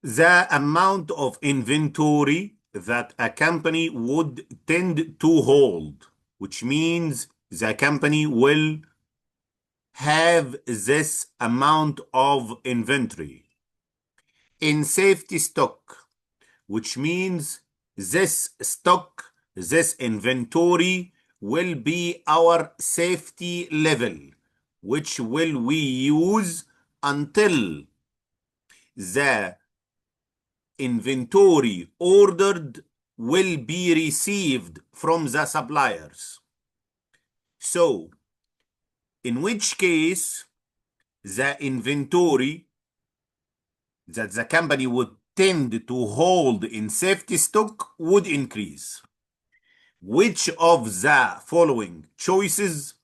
the amount of inventory that a company would tend to hold, which means the company will have this amount of inventory in safety stock, which means this stock, this inventory will be our safety level, which will we use until the inventory ordered will be received from the suppliers. So, in which case, the inventory that the company would tend to hold in safety stock would increase. Which of the following choices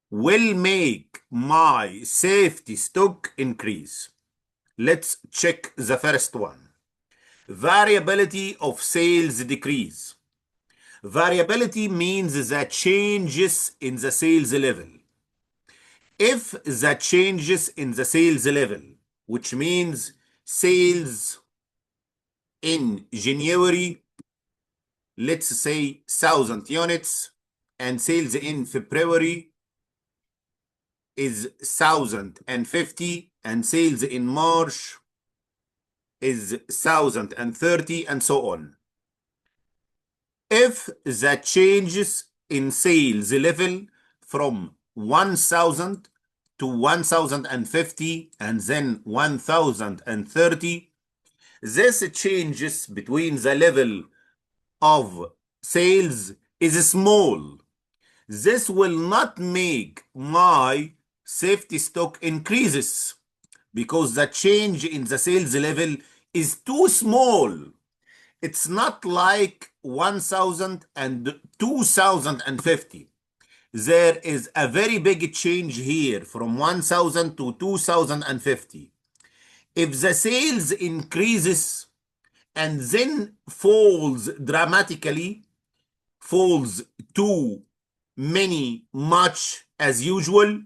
will make my safety stock increase? Let's check the first one. Variability of sales decrease. Variability means the changes in the sales level. If the changes in the sales level, which means sales in January, let's say 1,000 units, and sales in February is 1,050, and sales in March is 1,030, and so on. If the changes in sales level from 1,000 to 1,050 and then 1,030, this changes between the level of sales is small. This will not make my safety stock increases because the change in the sales level is too small. It's not like 1,000 and 2,050. There is a very big change here from 1,000 to 2,050. If the sales increases and then falls dramatically, falls too much as usual,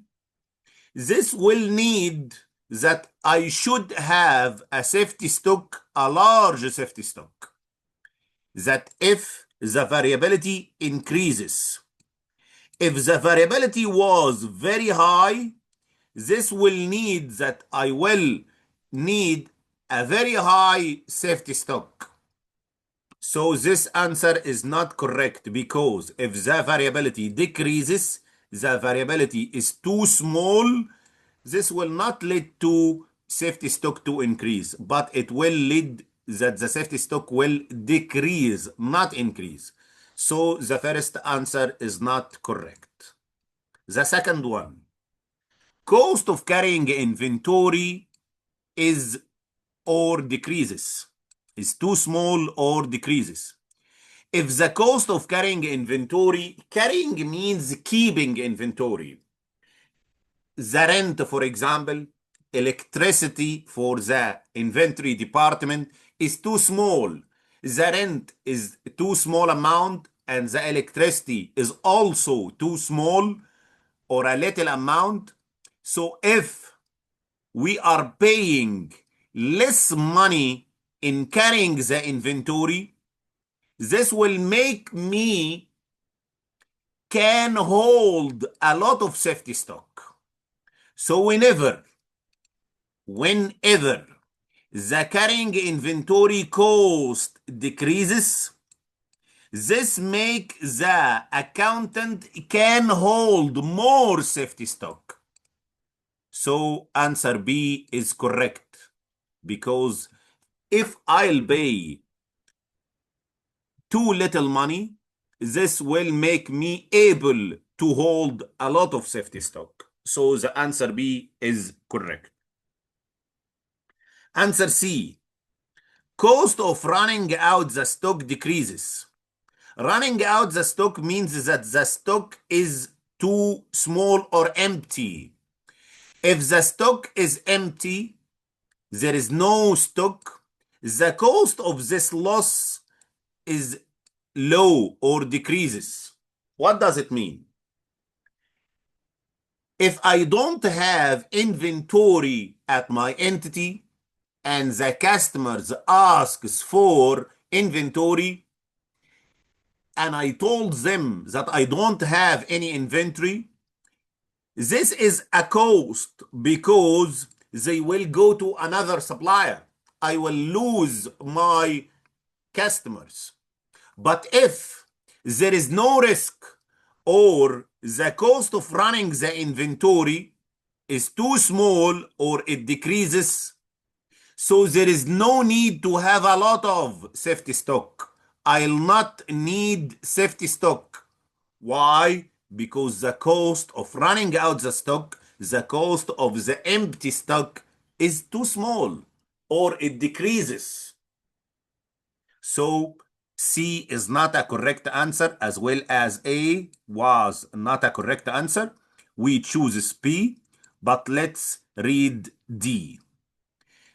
this will need that I should have a safety stock, a large safety stock. That if the variability increases. If the variability was very high, this will need that I will need a very high safety stock. So this answer is not correct because if the variability decreases, the variability is too small, this will not lead to safety stock to increase, but it will lead that the safety stock will decrease, not increase. So the first answer is not correct. The second one, cost of carrying inventory is or decreases, is too small or decreases. If the cost of carrying inventory, carrying means keeping inventory. The rent, for example, electricity for the inventory department is too small. The rent is too small amount and the electricity is also too small or a little amount. So if we are paying less money in carrying the inventory, this will make me can hold a lot of safety stock. So whenever the carrying inventory cost decreases, this make the accountant can hold more safety stock. So answer B is correct because if I'll pay too little money, this will make me able to hold a lot of safety stock. So the answer B is correct. Answer C, cost of running out the stock decreases. Running out the stock means that the stock is too small or empty. If the stock is empty, there is no stock, the cost of this loss is low or decreases. What does it mean? If I don't have inventory at my entity, and the customers asks for inventory, and I told them that I don't have any inventory, this is a cost because they will go to another supplier. I will lose my customers. But if there is no risk or the cost of running the inventory is too small or it decreases, so there is no need to have a lot of safety stock. I'll not need safety stock. Why? Because the cost of running out the stock, the cost of the empty stock is too small or it decreases. So C is not a correct answer, as well as A was not a correct answer. We choose B, but let's read D.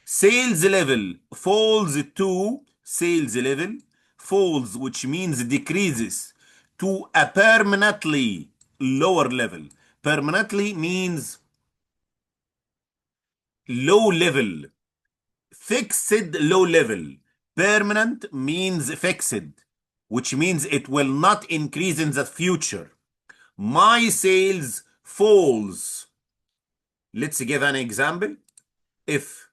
Sales level falls to sales level falls, which means decreases to a permanently lower level. Permanently means low level, fixed low level. Permanent means fixed, which means it will not increase in the future. My sales falls. Let's give an example. If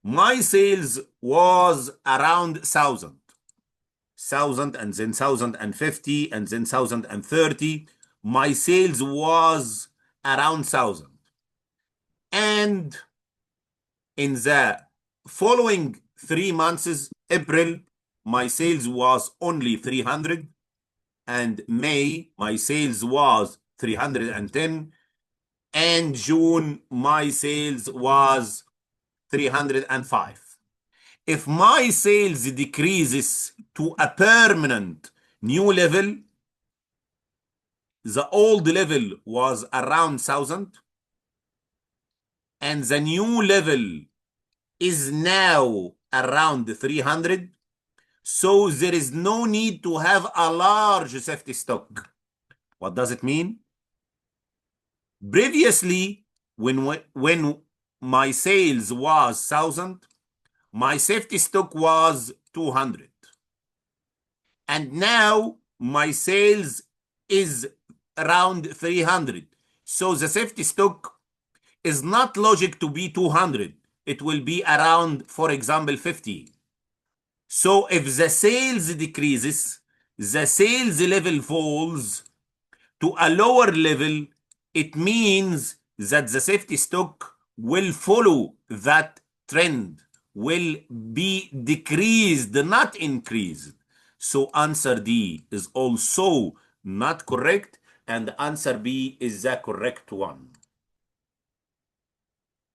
my sales was around 1,000 and then 1,050 and then 1,030, my sales was around 1,000. And in the following 3 months, April, my sales was only 300, and May, my sales was 310, and June, my sales was 305. If my sales decreases to a permanent new level, the old level was around 1,000, and the new level is now around 300. So there is no need to have a large safety stock. What does it mean? Previously, when my sales was 1,000, my safety stock was 200. And now my sales is around 300. So the safety stock is not logic to be 200. It will be around, for example, 50. So if the sales decreases, the sales level falls to a lower level, it means that the safety stock will follow that trend, will be decreased, not increased. So answer D is also not correct, and answer B is the correct one.